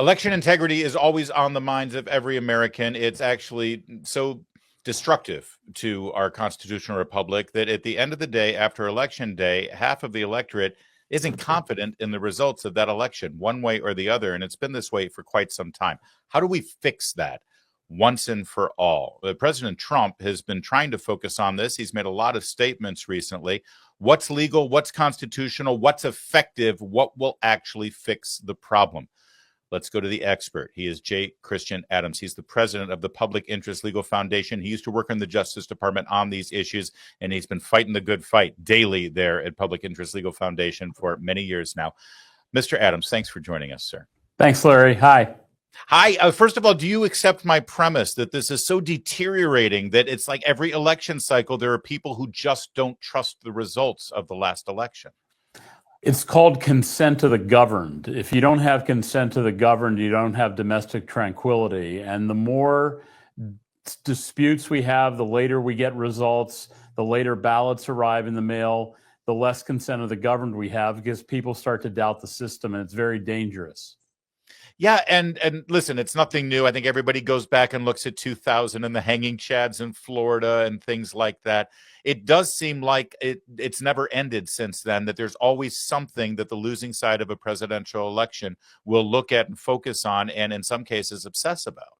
Election integrity is always on the minds of every American. It's actually so destructive to our constitutional republic that at the end of the day, after election day, half of the electorate isn't confident in the results of that election, one way or the other. And it's been this way for quite some time. How do we fix that once and for all? President Trump has been trying to focus on this. He's made a lot of statements recently. What's legal? What's constitutional? What's effective? What will actually fix the problem? Let's go to the expert. He is J. Christian Adams. He's the president of the Public Interest Legal Foundation. He used to work in the Justice Department on these issues, and he's been fighting the good fight daily there at Public Interest Legal Foundation for many years now. Mr. Adams, thanks for joining us, sir. Thanks, Larry. Hi. Hi. First of all, do you accept my premise that this is so deteriorating that it's like every election cycle, there are people who just don't trust the results of the last election? It's called consent of the governed. If you don't have consent of the governed, you don't have domestic tranquility. And the more disputes we have, the later we get results, the later ballots arrive in the mail, the less consent of the governed we have, because people start to doubt the system, and it's very dangerous. Yeah, and listen, it's nothing new. I think everybody goes back and looks at 2000 and the hanging chads in Florida and things like that. It does seem like it's never ended since then, that there's always something that the losing side of a presidential election will look at and focus on, and in some cases obsess about.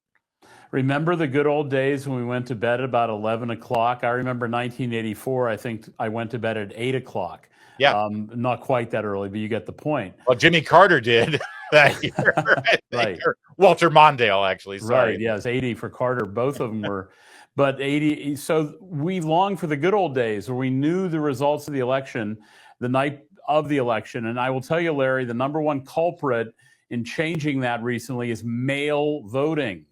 Remember the good old days when we went to bed at about 11 o'clock? I remember 1984, I think I went to bed at 8 o'clock. Yeah. Not quite that early, but you get the point. Well, Jimmy Carter did that year. Right. Walter Mondale, actually. Sorry. Right, yes, 80 for Carter. Both of them were. But 80, so we long for the good old days where we knew the results of the election the night of the election. And I will tell you, Larry, the number one culprit in changing that recently is mail voting.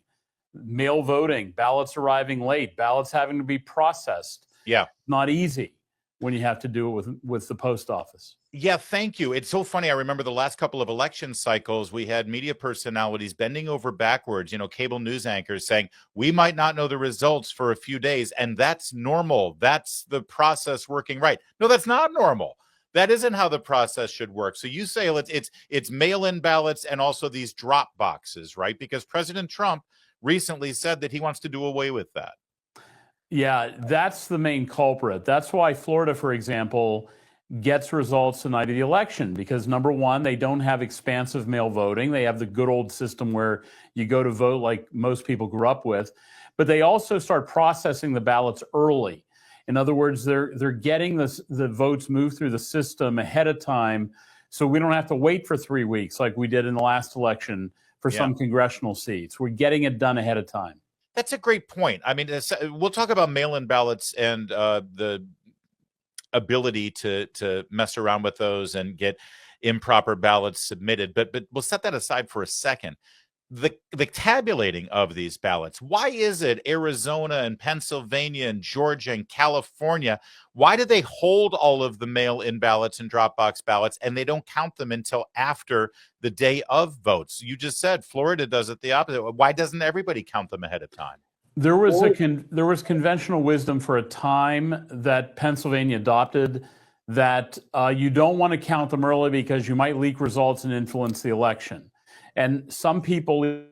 Mail voting, ballots arriving late, ballots having to be processed. Yeah. Not easy when you have to do it with the post office. Yeah, thank you. It's so funny. I remember the last couple of election cycles, we had media personalities bending over backwards, cable news anchors saying, we might not know the results for a few days, and that's normal. That's the process working right. No, that's not normal. That isn't how the process should work. So you say it's mail-in ballots and also these drop boxes, right? Because President Trump recently said that he wants to do away with that. Yeah, that's the main culprit. That's why Florida, for example, gets results the night of the election, because number one, they don't have expansive mail voting. They have the good old system where you go to vote like most people grew up with, but they also start processing the ballots early. In other words, they're getting the votes moved through the system ahead of time, so we don't have to wait for 3 weeks like we did in the last election for some congressional seats. We're getting it done ahead of time. That's a great point. I mean, we'll talk about mail-in ballots and the ability to mess around with those and get improper ballots submitted. But we'll set that aside for a second. The tabulating of these ballots. Why is it Arizona and Pennsylvania and Georgia and California, why do they hold all of the mail-in ballots and Dropbox ballots and they don't count them until after the day of votes? You just said Florida does it the opposite. Why doesn't everybody count them ahead of time? There was conventional wisdom for a time that Pennsylvania adopted that you don't want to count them early because you might leak results and influence the election. And some people,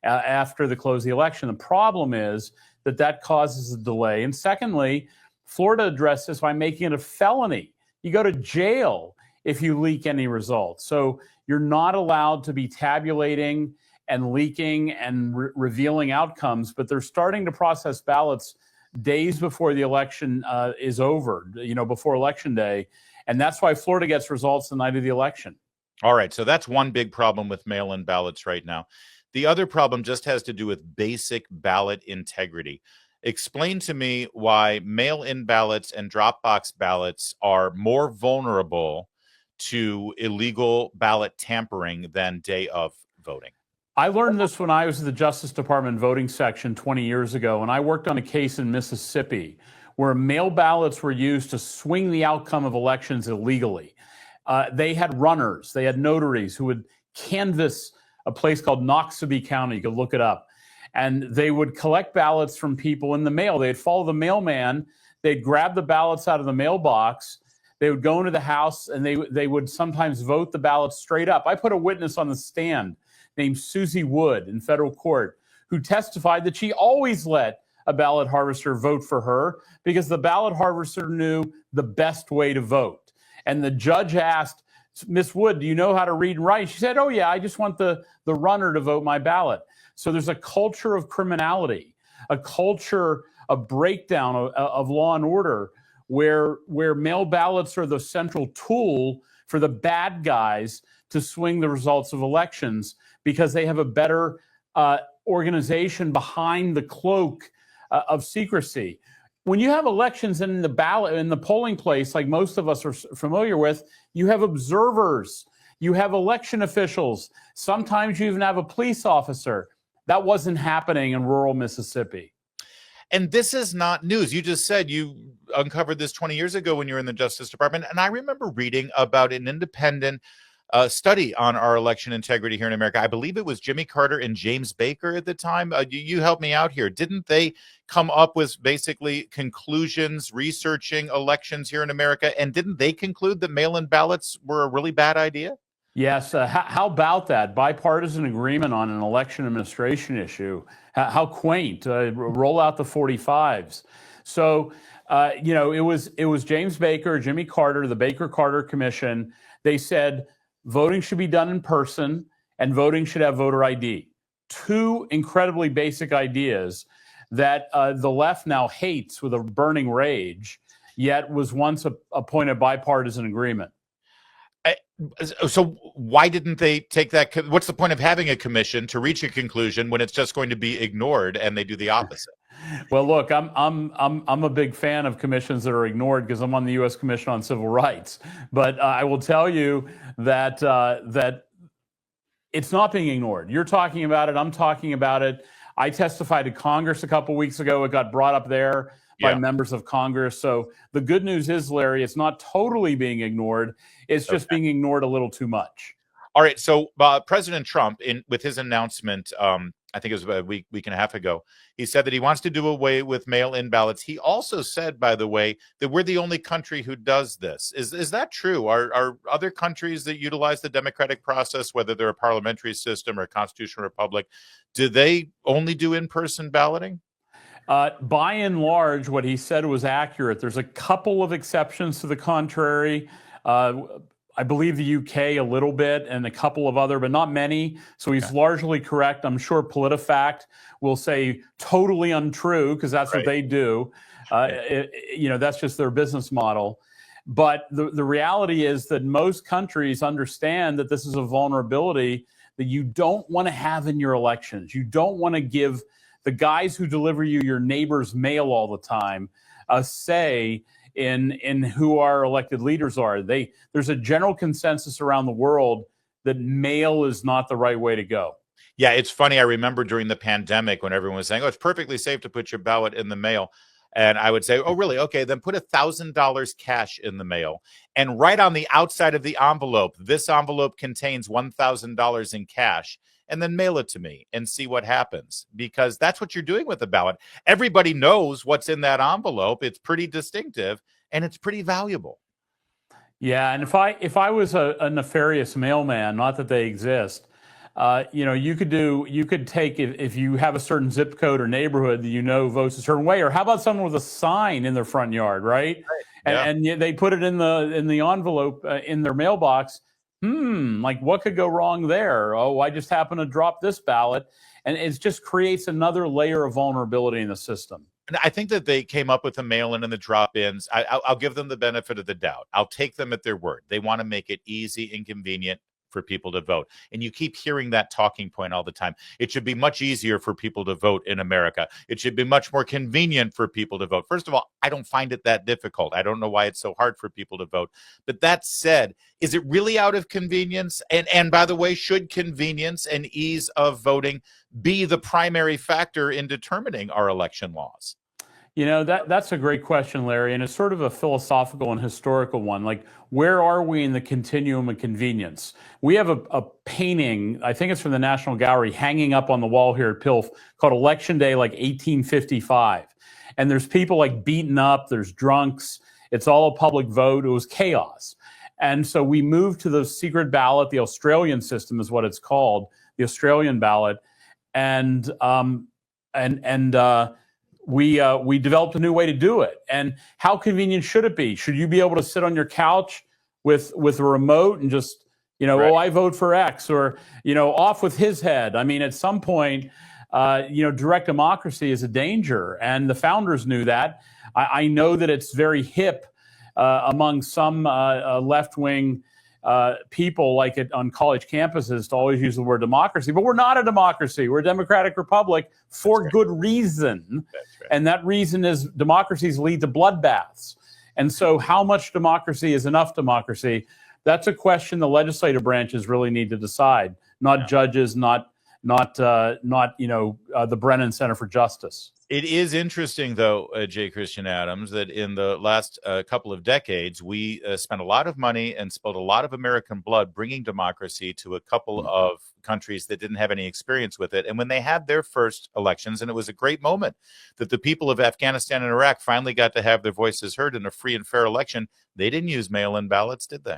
after the close of the election, the problem is that causes a delay. And secondly, Florida addressed this by making it a felony. You go to jail if you leak any results. So you're not allowed to be tabulating and leaking and revealing outcomes, but they're starting to process ballots days before the election is over, before Election Day. And that's why Florida gets results the night of the election. All right. So that's one big problem with mail-in ballots right now. The other problem just has to do with basic ballot integrity. Explain to me why mail-in ballots and Dropbox ballots are more vulnerable to illegal ballot tampering than day of voting. I learned this when I was at the Justice Department voting section 20 years ago, and I worked on a case in Mississippi where mail ballots were used to swing the outcome of elections illegally. They had runners, they had notaries who would canvass a place called Noxubee County. You could look it up. And they would collect ballots from people in the mail. They'd follow the mailman. They'd grab the ballots out of the mailbox. They would go into the House and they would sometimes vote the ballots straight up. I put a witness on the stand named Susie Wood in federal court who testified that she always let a ballot harvester vote for her because the ballot harvester knew the best way to vote. And the judge asked, Miss Wood, do you know how to read and write? She said, oh, yeah, I just want the runner to vote my ballot. So there's a culture of criminality, a culture, a breakdown of law and order where mail ballots are the central tool for the bad guys to swing the results of elections because they have a better organization behind the cloak of secrecy. When you have elections in the ballot, in the polling place, like most of us are familiar with, you have observers, you have election officials, sometimes you even have a police officer. That wasn't happening in rural Mississippi. And this is not news. You just said you uncovered this 20 years ago when you were in the Justice Department. And I remember reading about an independent study on our election integrity here in America. I believe it was Jimmy Carter and James Baker at the time. You help me out here. Didn't they come up with basically conclusions researching elections here in America? And didn't they conclude that mail-in ballots were a really bad idea? Yes. How about that? Bipartisan agreement on an election administration issue. How quaint. Roll out the 45s. So, it was James Baker, Jimmy Carter, the Baker-Carter Commission. They said voting should be done in person and voting should have voter ID. Two incredibly basic ideas that the left now hates with a burning rage, yet was once a point of bipartisan agreement. So why didn't they take that? What's the point of having a commission to reach a conclusion when it's just going to be ignored and they do the opposite? Well, look, I'm a big fan of commissions that are ignored because I'm on the U.S. Commission on Civil Rights. But I will tell you that that it's not being ignored. You're talking about it. I'm talking about it. I testified to Congress a couple weeks ago. It got brought up there by members of Congress. So the good news is, Larry, it's not totally being ignored. It's just being ignored a little too much. All right. So President Trump, with his announcement, I think it was about a week and a half ago, he said that he wants to do away with mail-in ballots. He also said, by the way, that we're the only country who does this. Is that true? Are other countries that utilize the democratic process, whether they're a parliamentary system or a constitutional republic, do they only do in-person balloting? By and large, what he said was accurate. There's a couple of exceptions to the contrary. I believe the UK a little bit and a couple of other, but not many. So he's largely correct. I'm sure PolitiFact will say totally untrue because that's what they do. That's just their business model. But the reality is that most countries understand that this is a vulnerability that you don't want to have in your elections. You don't want to give the guys who deliver you your neighbor's mail all the time a say in who our elected leaders are. There's a general consensus around the world that mail is not the right way to go. Yeah, it's funny. I remember during the pandemic when everyone was saying, oh, it's perfectly safe to put your ballot in the mail. And I would say, oh, really? Okay, then put $1,000 cash in the mail. And right on the outside of the envelope, this envelope contains $1,000 in cash. And then mail it to me and see what happens, because that's what you're doing with the ballot. Everybody knows what's in that envelope. It's pretty distinctive and it's pretty valuable. Yeah, and if I was a nefarious mailman, not that they exist, you could take if you have a certain zip code or neighborhood that votes a certain way, or how about someone with a sign in their front yard, right? And they put it in the envelope in their mailbox. Like what could go wrong there? Oh, I just happen to drop this ballot. And it just creates another layer of vulnerability in the system. And I think that they came up with the mail-in and the drop-ins. I'll give them the benefit of the doubt. I'll take them at their word. They want to make it easy and convenient for people to vote. And you keep hearing that talking point all the time. It should be much easier for people to vote in America. It should be much more convenient for people to vote. First of all, I don't find it that difficult. I don't know why it's so hard for people to vote. But that said, is it really out of convenience? And by the way, should convenience and ease of voting be the primary factor in determining our election laws? That's a great question, Larry, and it's sort of a philosophical and historical one. Like, where are we in the continuum of convenience? We have a painting, I think it's from the National Gallery, hanging up on the wall here at PILF called Election Day, like 1855. And there's people like beaten up, there's drunks, It's all a public vote. It was chaos. And so we moved to the secret ballot. The Australian system is what it's called, the Australian ballot. And we developed a new way to do it. And how convenient should it be? Should you be able to sit on your couch with a remote and just, Right. oh, I vote for X, or, off with his head? I mean, at some point, direct democracy is a danger. And the founders knew that. I know that it's very hip among some left-wing people like it on college campuses to always use the word democracy, but we're not a democracy. We're a democratic republic for good reason. Right. And that reason is democracies lead to bloodbaths. And so how much democracy is enough democracy? That's a question the legislative branches really need to decide, not judges, not the Brennan Center for Justice. It is interesting, though, J. Christian Adams, that in the last couple of decades, we spent a lot of money and spilled a lot of American blood bringing democracy to a couple of countries that didn't have any experience with it. And when they had their first elections, and it was a great moment that the people of Afghanistan and Iraq finally got to have their voices heard in a free and fair election, they didn't use mail-in ballots, did they?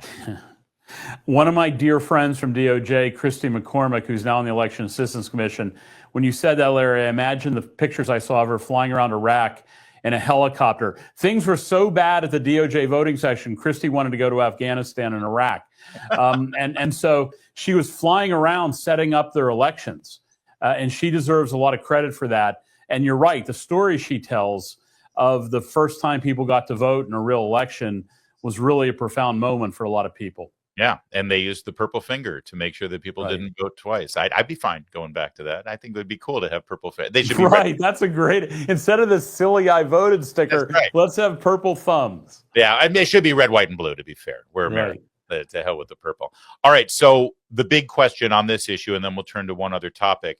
One of my dear friends from DOJ, Christy McCormick, who's now on the Election Assistance Commission, when you said that, Larry, I imagine the pictures I saw of her flying around Iraq in a helicopter. Things were so bad at the DOJ voting section, Christy wanted to go to Afghanistan and Iraq. And so she was flying around setting up their elections. And she deserves a lot of credit for that. And you're right, the story she tells of the first time people got to vote in a real election was really a profound moment for a lot of people. Yeah, and they used the purple finger to make sure that people didn't vote twice. I'd be fine going back to that. I think it would be cool to have purple finger. They should be right. That's a great. Instead of this silly "I voted" sticker, let's have purple thumbs. Yeah, I mean, it should be red, white, and blue. To be fair, we're American. To hell with the purple. All right. So the big question on this issue, and then we'll turn to one other topic.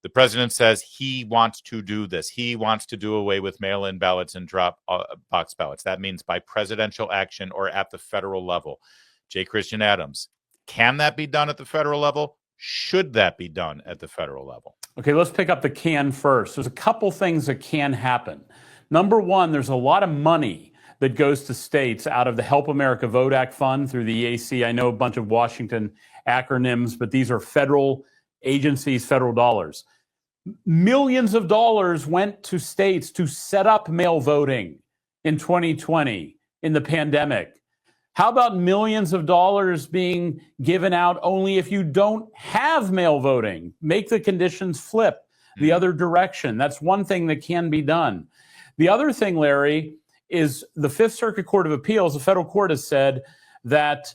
The president says he wants to do this. He wants to do away with mail-in ballots and drop box ballots. That means by presidential action or at the federal level. J. Christian Adams, can that be done at the federal level? Should that be done at the federal level? Okay, let's pick up the can first. There's a couple things that can happen. Number one, there's a lot of money that goes to states out of the Help America Vote Act fund through the EAC. I know a bunch of Washington acronyms, but these are federal agencies, federal dollars. Millions of dollars went to states to set up mail voting in 2020 in the pandemic. How about millions of dollars being given out only if you don't have mail voting? Make the conditions flip the other direction. That's one thing that can be done. The other thing, Larry, is the Fifth Circuit Court of Appeals, the federal court, has said that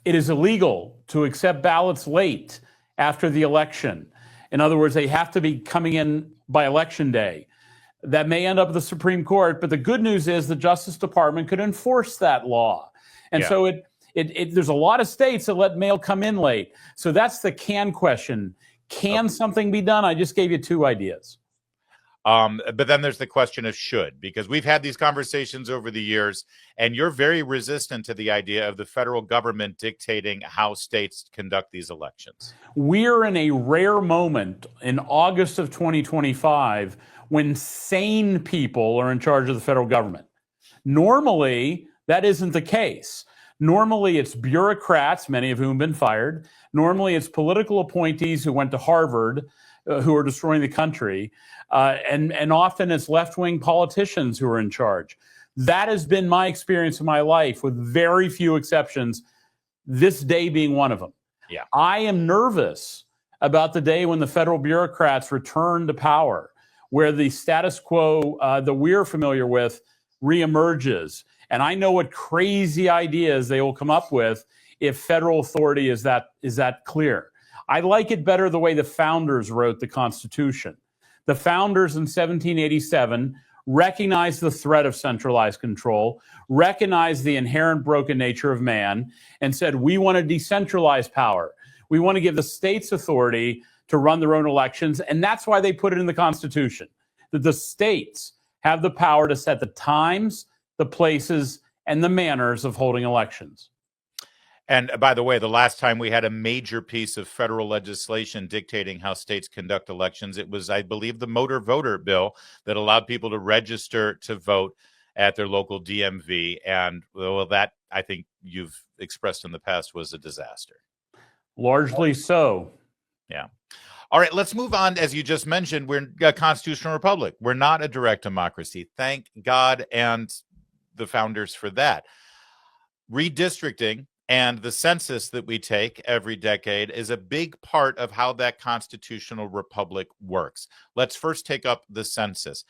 it is illegal to accept ballots late after the election. In other words, they have to be coming in by election day. That may end up at the Supreme Court, but the good news is the Justice Department could enforce that law. And so there's a lot of states that let mail come in late. So that's the can question. Can something be done? I just gave you two ideas. But then there's the question of should, because we've had these conversations over the years, and you're very resistant to the idea of the federal government dictating how states conduct these elections. We're in a rare moment in August of 2025 when sane people are in charge of the federal government. Normally, that isn't the case. Normally, it's bureaucrats, many of whom have been fired. Normally, it's political appointees who went to Harvard who are destroying the country. And often it's left-wing politicians who are in charge. That has been my experience in my life, with very few exceptions, this day being one of them. Yeah. I am nervous about the day when the federal bureaucrats return to power, where the status quo that we're familiar with reemerges. And I know what crazy ideas they will come up with if federal authority is that clear. I like it better the way the founders wrote the Constitution. The founders in 1787 recognized the threat of centralized control, recognized the inherent broken nature of man, and said, we want to decentralize power. We want to give the states authority to run their own elections. And that's why they put it in the Constitution, that the states have the power to set the times, the places, and the manners of holding elections. And by the way, the last time we had a major piece of federal legislation dictating how states conduct elections, it was, I believe, the motor voter bill that allowed people to register to vote at their local DMV. And well, that I think you've expressed in the past was a disaster. Largely so. Yeah. All right, let's move on. As you just mentioned, we're a constitutional republic. We're not a direct democracy. Thank God and the founders for that. Redistricting and the census that we take every decade is a big part of how that constitutional republic works. Let's first take up the census.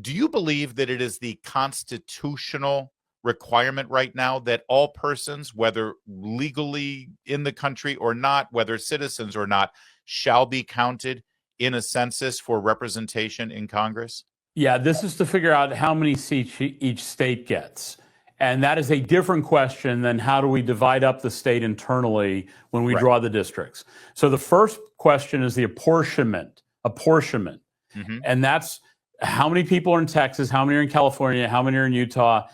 Do you believe that it is the constitutional requirement right now that all persons, whether legally in the country or not, whether citizens or not, shall be counted in a census for representation in Congress? Yeah, this is to figure out how many seats each state gets. And that is a different question than how do we divide up the state internally when we draw the districts. So the first question is the apportionment. Mm-hmm. And that's how many people are in Texas, how many are in California, how many are in Utah.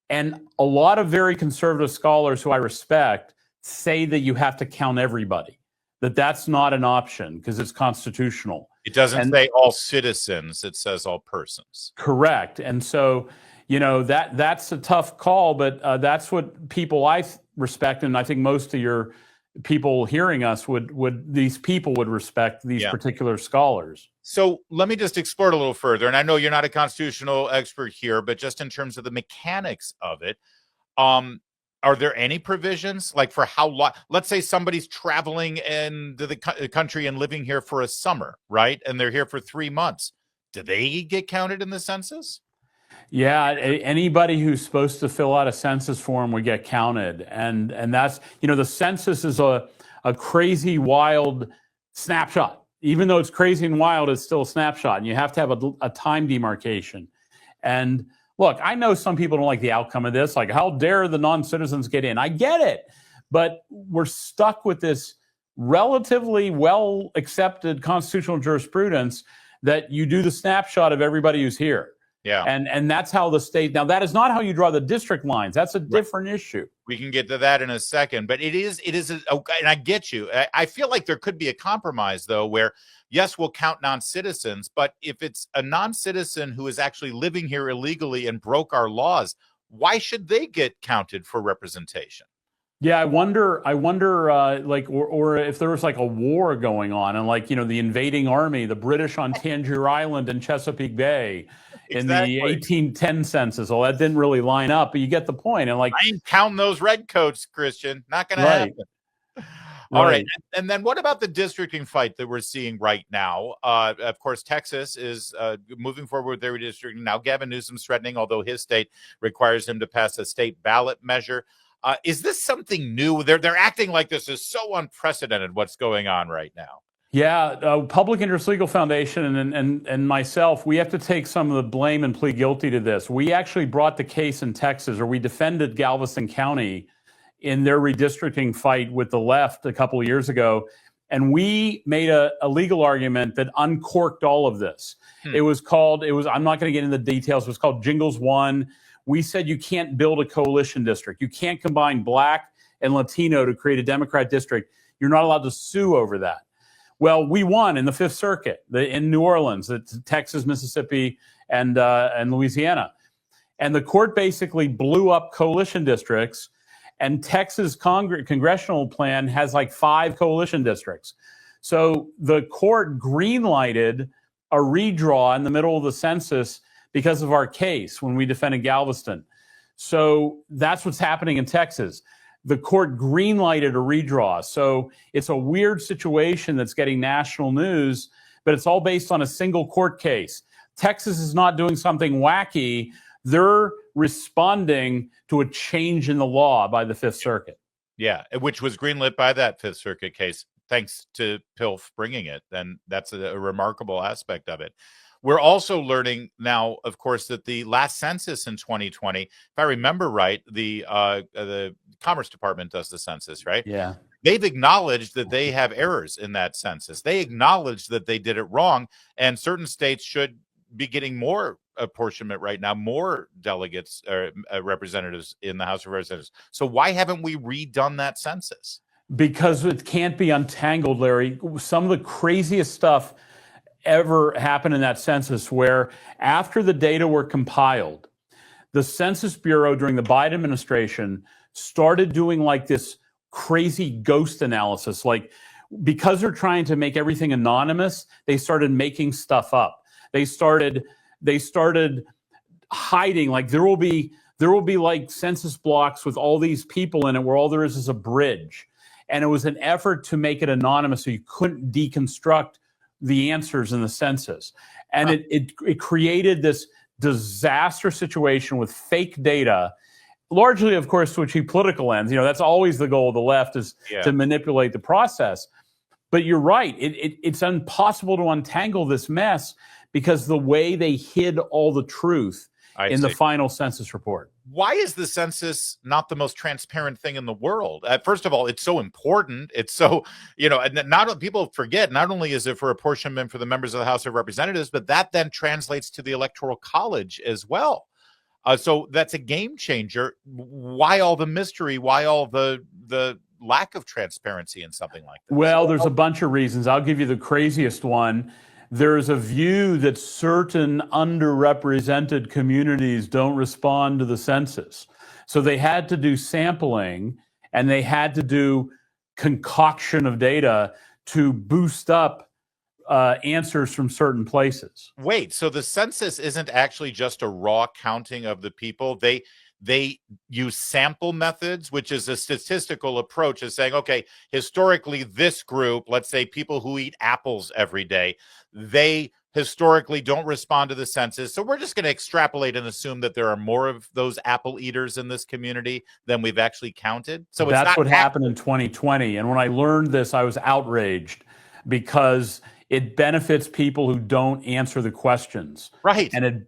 And a lot of very conservative scholars who I respect say that you have to count everybody, that that's not an option because it's constitutional. It doesn't say all citizens, it says all persons. Correct. And so, you know, that's a tough call, but that's what people I respect, and I think most of your people hearing us would respect these particular scholars. So let me just explore it a little further. And I know you're not a constitutional expert here, but just in terms of the mechanics of it, are there any provisions like for how long? Let's say somebody's traveling into the country and living here for a summer, right? And they're here for 3 months. Do they get counted in the census? Yeah, anybody who's supposed to fill out a census form would get counted. And that's, you know, the census is a crazy, wild snapshot. Even though it's crazy and wild, it's still a snapshot. And you have to have a time demarcation. And look, I know some people don't like the outcome of this. Like, how dare the non-citizens get in? I get it. But we're stuck with this relatively well-accepted constitutional jurisprudence that you do the snapshot of everybody who's here. Yeah. And that's how the state, now that is not how you draw the district lines. That's a different issue. We can get to that in a second, but it is, and I get you. I feel like there could be a compromise though, where yes, we'll count non-citizens, but if it's a non-citizen who is actually living here illegally and broke our laws, why should they get counted for representation? Yeah, I wonder, like, or if there was like a war going on, and like, you know, the invading army, the British on Tangier Island and Chesapeake Bay in the 1810 census. Well, that didn't really line up, but you get the point. And like, I ain't counting those redcoats, Christian. Not going to happen. All right. And then what about the districting fight that we're seeing right now? Of course, Texas is moving forward with their redistricting. Now, Gavin Newsom's threatening, although his state requires him to pass a state ballot measure. Is this something new? They're acting like this is so unprecedented, what's going on right now. Yeah, Public Interest Legal Foundation and myself, we have to take some of the blame and plead guilty to this. We actually brought the case in Texas, or we defended Galveston County in their redistricting fight with the left a couple of years ago. And we made a legal argument that uncorked all of this. It was, I'm not going to get into the details, it was called Jingles 1. We said you can't build a coalition district. You can't combine Black and Latino to create a Democrat district. You're not allowed to sue over that. Well, we won in the Fifth Circuit in New Orleans, Texas, Mississippi, and Louisiana. And the court basically blew up coalition districts. And Texas congressional plan has like 5 coalition districts. So the court greenlighted a redraw in the middle of the census because of our case when we defended Galveston. So that's what's happening in Texas. The court greenlighted a redraw. So it's a weird situation that's getting national news, but it's all based on a single court case. Texas is not doing something wacky. They're responding to a change in the law by the Fifth Circuit. Yeah, which was greenlit by that Fifth Circuit case, thanks to PILF bringing it. And that's a remarkable aspect of it. We're also learning now, of course, that the last census in 2020, if I remember right, the Commerce Department does the census, right? Yeah. They've acknowledged that they have errors in that census. They acknowledged that they did it wrong, and certain states should be getting more apportionment right now, more delegates or representatives in the House of Representatives. So why haven't we redone that census? Because it can't be untangled, Larry. Some of the craziest stuff ever happened in that census, where after the data were compiled, the Census Bureau during the Biden administration started doing like this crazy ghost analysis. Like, because they're trying to make everything anonymous, they started making stuff up. They started hiding, like there will be like census blocks with all these people in it where all there is a bridge. And it was an effort to make it anonymous so you couldn't deconstruct the answers in the census. And it created this disaster situation with fake data, largely, of course, to achieve political ends. That's always the goal of the left, is to manipulate the process. But you're right. It's impossible to untangle this mess because the way they hid all the truth in the final census report. Why is the census not the most transparent thing in the world? First of all, it's so important. It's so, and not people forget, not only is it for apportionment for the members of the House of Representatives, but that then translates to the Electoral College as well. So that's a game changer. Why all the mystery? Why all the lack of transparency in something like this? Well, there's a bunch of reasons. I'll give you the craziest one. There's a view that certain underrepresented communities don't respond to the census. So they had to do sampling and they had to do concoction of data to boost up answers from certain places. Wait, so the census isn't actually just a raw counting of the people? They use sample methods, which is a statistical approach, is saying, okay, historically, this group, let's say people who eat apples every day, they historically don't respond to the census. So we're just going to extrapolate and assume that there are more of those apple eaters in this community than we've actually counted. So that's what happened in 2020. And when I learned this, I was outraged because it benefits people who don't answer the questions. Right. And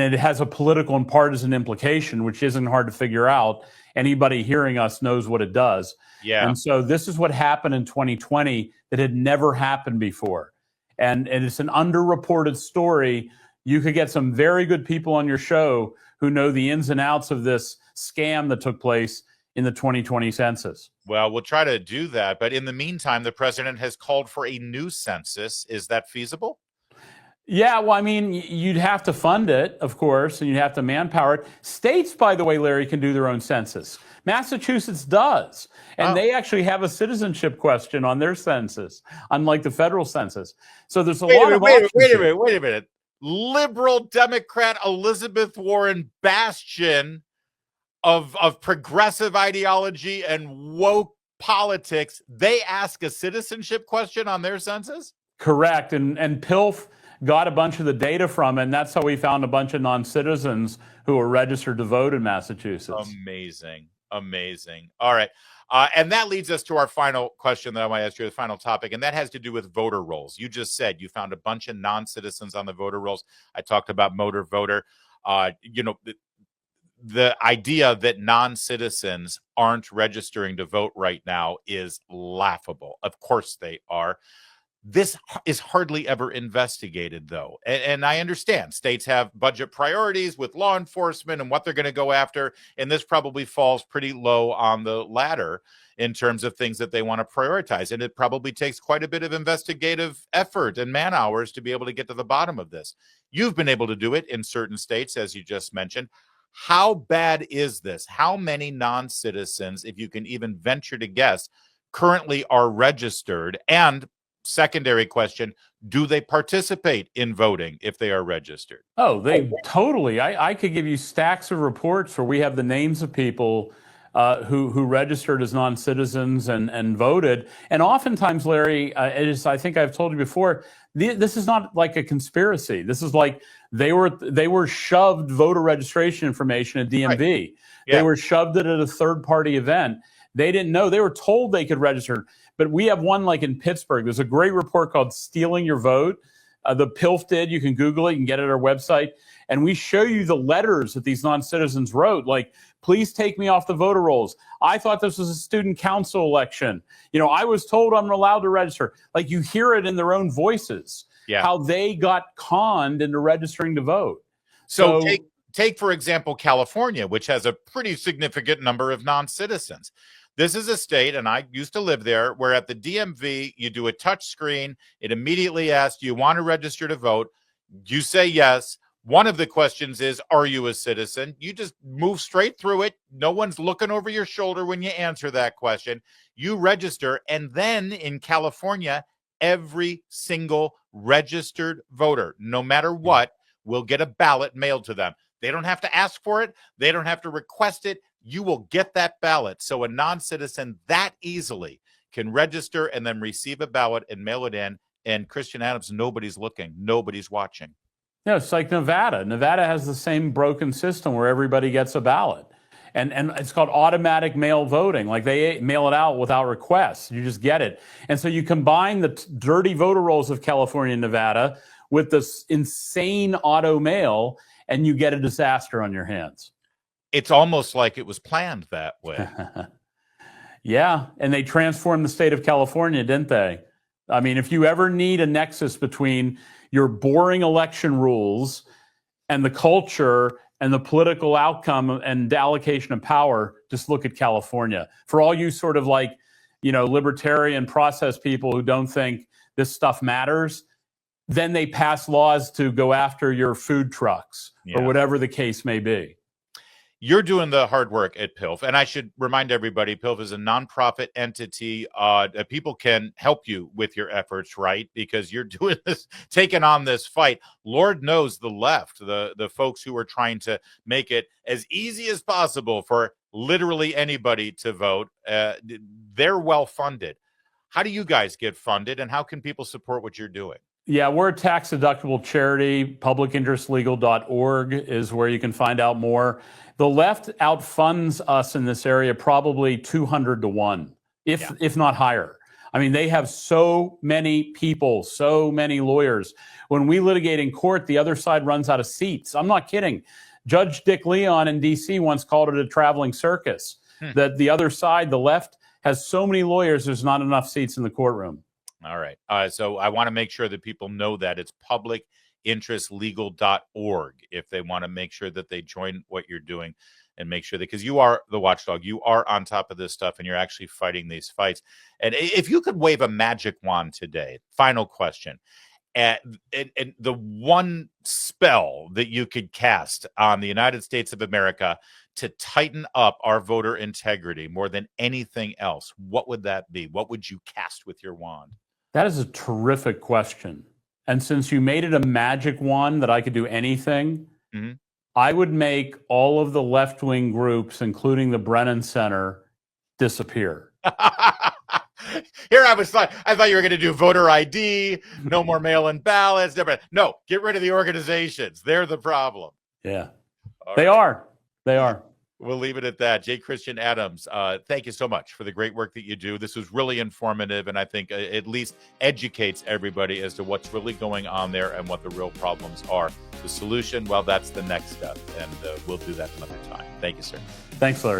it has a political and partisan implication, which isn't hard to figure out. Anybody hearing us knows what it does. Yeah. And so this is what happened in 2020 that had never happened before. And it's an underreported story. You could get some very good people on your show who know the ins and outs of this scam that took place in the 2020 census. Well, we'll try to do that. But in the meantime, the president has called for a new census. Is that feasible? Yeah, well, I mean, you'd have to fund it, of course, and you'd have to manpower it. States, by the way, Larry, can do their own census. Massachusetts does. And they actually have a citizenship question on their census, unlike the federal census. So there's a lot of options. Wait a minute. Liberal Democrat Elizabeth Warren, bastion of progressive ideology and woke politics, they ask a citizenship question on their census? Correct. And PILF got a bunch of the data from it, and that's how we found a bunch of non-citizens who were registered to vote in Massachusetts. Amazing. All right. And that leads us to our final question that I want to ask you, the final topic, and that has to do with voter rolls. You just said you found a bunch of non-citizens on the voter rolls. I talked about motor voter. The idea that non-citizens aren't registering to vote right now is laughable. Of course they are. This is hardly ever investigated, though. And I understand states have budget priorities with law enforcement and what they're going to go after. And this probably falls pretty low on the ladder in terms of things that they want to prioritize. And it probably takes quite a bit of investigative effort and man hours to be able to get to the bottom of this. You've been able to do it in certain states, as you just mentioned. How bad is this? How many non-citizens, if you can even venture to guess, currently are registered? And secondary question, do they participate in voting if they are registered? Oh, they totally. I could give you stacks of reports where we have the names of people who registered as non-citizens and voted. And oftentimes, Larry, I think I've told you before, this is not like a conspiracy. This is like they were shoved voter registration information at DMV. Right. Yeah. They were shoved it at a third-party event. They didn't know. They were told they could register. But we have one like in Pittsburgh. There's a great report called Stealing Your Vote. The PILF did. You can Google it. You can get it at our website. And we show you the letters that these non-citizens wrote, like, please take me off the voter rolls. I thought this was a student council election. I was told I'm allowed to register. Like, you hear it in their own voices, how they got conned into registering to vote. So take for example, California, which has a pretty significant number of non-citizens. This is a state, and I used to live there, where at the DMV, you do a touch screen. It immediately asks, do you want to register to vote? You say yes. One of the questions is, are you a citizen? You just move straight through it. No one's looking over your shoulder when you answer that question. You register, and then in California, every single registered voter, no matter what, will get a ballot mailed to them. They don't have to ask for it. They don't have to request it. You will get that ballot. So a non-citizen that easily can register and then receive a ballot and mail it in. And Christian Adams, nobody's looking. Nobody's watching. No, it's like Nevada. Nevada has the same broken system where everybody gets a ballot. And it's called automatic mail voting. Like they mail it out without request. You just get it. And so you combine the dirty voter rolls of California and Nevada with this insane auto mail, and you get a disaster on your hands. It's almost like it was planned that way. Yeah, and they transformed the state of California, didn't they? I mean, if you ever need a nexus between your boring election rules and the culture and the political outcome and the allocation of power, just look at California. For all you sort of like, libertarian process people who don't think this stuff matters, then they pass laws to go after your food trucks or whatever the case may be. You're doing the hard work at PILF. And I should remind everybody, PILF is a nonprofit entity. People can help you with your efforts, right? Because you're doing this, taking on this fight. Lord knows the left, the folks who are trying to make it as easy as possible for literally anybody to vote. They're well funded. How do you guys get funded, and how can people support what you're doing? Yeah, we're a tax-deductible charity. Publicinterestlegal.org is where you can find out more. The left outfunds us in this area probably 200 to 1, if not higher. I mean, they have so many people, so many lawyers. When we litigate in court, the other side runs out of seats. I'm not kidding. Judge Dick Leon in D.C. once called it a traveling circus, that the other side, the left, has so many lawyers, there's not enough seats in the courtroom. All right. So I want to make sure that people know that it's publicinterestlegal.org if they want to make sure that they join what you're doing and make sure that, because you are the watchdog, you are on top of this stuff and you're actually fighting these fights. And if you could wave a magic wand today, final question, and the one spell that you could cast on the United States of America to tighten up our voter integrity more than anything else, what would that be? What would you cast with your wand? That is a terrific question. And since you made it a magic wand that I could do anything, I would make all of the left-wing groups, including the Brennan Center, disappear. Here I thought you were going to do voter ID, no more mail-in ballots. No, get rid of the organizations. They're the problem. Yeah, they are. They are. We'll leave it at that. J. Christian Adams, thank you so much for the great work that you do. This was really informative, and I think at least educates everybody as to what's really going on there and what the real problems are. The solution, well, that's the next step, and we'll do that another time. Thank you, sir. Thanks, Larry.